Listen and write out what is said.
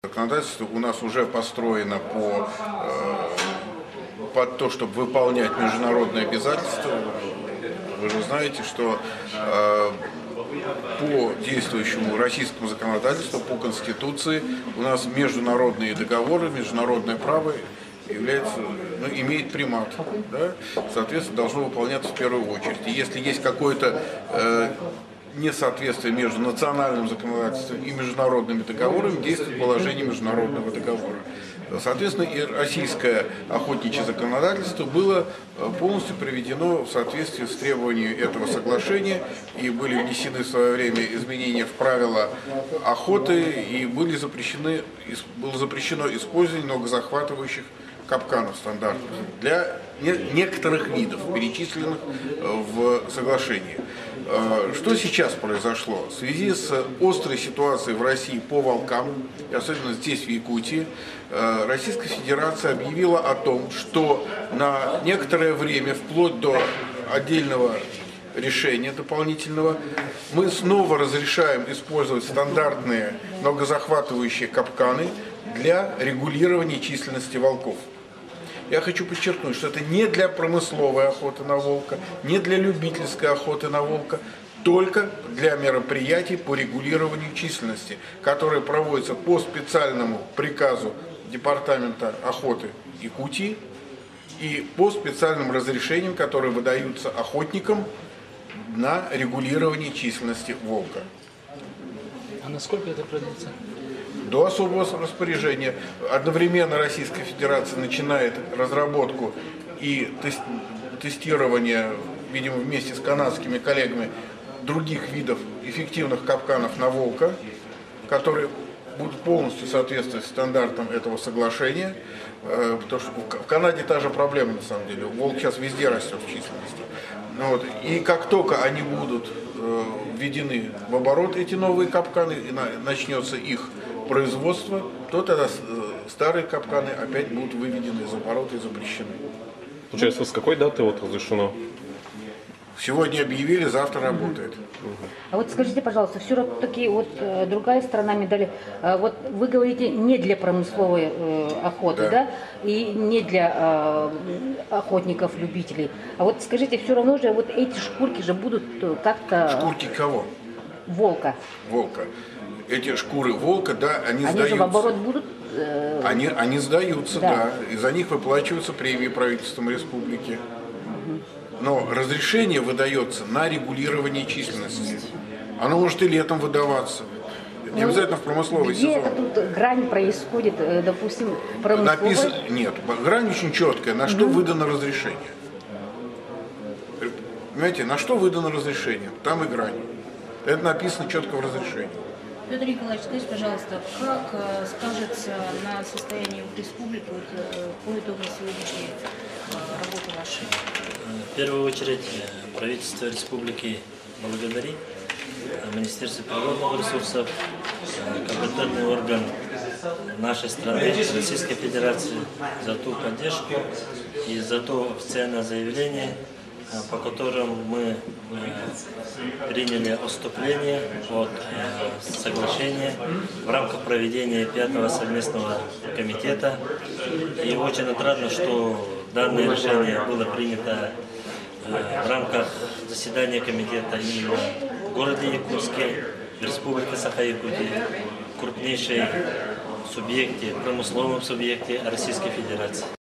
Законодательство у нас уже построено под то, чтобы выполнять международные обязательства. Вы же знаете, что по действующему российскому законодательству, по Конституции, у нас международные договоры, международное право имеет примат. Да? Соответственно, должно выполняться в первую очередь. И если есть какое-то несоответствие между национальным законодательством и международными договорами, действует положение международного договора. Соответственно, и российское охотничье законодательство было полностью приведено в соответствие с требованиями этого соглашения, и были внесены в свое время изменения в правила охоты, и было запрещено использование многозахватывающих капканов стандартных для некоторых видов, перечисленных в соглашении. Что сейчас произошло? В связи с острой ситуацией в России по волкам, и особенно здесь, в Якутии, Российская Федерация объявила о том, что на некоторое время, вплоть до отдельного решения дополнительного, мы снова разрешаем использовать стандартные многозахватывающие капканы для регулирования численности волков. Я хочу подчеркнуть, что это не для промысловой охоты на волка, не для любительской охоты на волка, только для мероприятий по регулированию численности, которые проводятся по специальному приказу Департамента охоты Якутии и по специальным разрешениям, которые выдаются охотникам на регулирование численности волка. А насколько это продлится? До особого распоряжения. Одновременно Российская Федерация начинает разработку и тестирование, видимо, вместе с канадскими коллегами, других видов эффективных капканов на волка, которые будут полностью соответствовать стандартам этого соглашения. Потому что в Канаде та же проблема, на самом деле. Волк сейчас везде растет в численности. И как только они будут введены в оборот, эти новые капканы, и начнется их производство, то тогда старые капканы опять будут выведены из оборота и запрещены. Получается, с какой даты разрешено? Сегодня объявили, завтра работает. А вот скажите, пожалуйста, все-таки другая сторона медали. Вот вы говорите не для промысловой охоты, да? И не для охотников-любителей. А вот скажите, все равно же вот эти шкурки же будут как-то... Шкурки кого? Волка. Волка. Эти шкуры волка, да, они сдаются. Они же в оборот будут? Они сдаются, да. И за них выплачиваются премии правительством республики. Но разрешение выдается на регулирование численности. Оно может и летом выдаваться. Не обязательно в промысловый сезон. Где тут грань происходит, допустим, промысловой? Нет, грань очень четкая, на что выдано разрешение. Понимаете, на что выдано разрешение, там и грань. Это написано четко в разрешении. Петр Николаевич, скажите, пожалуйста, как скажется на состоянии республики по итогам сегодняшней работы вашей? В первую очередь правительство республики благодарит Министерство природных ресурсов, компетентный орган нашей страны, Российской Федерации, за ту поддержку и за то официальное заявление, по которым мы приняли отступление от соглашения в рамках проведения 5-го совместного комитета. И очень отрадно, что данное решение было принято в рамках заседания комитета именно в городе Якутске, в республике Саха-Якутия, крупнейшей субъекте, промысловом субъекте Российской Федерации.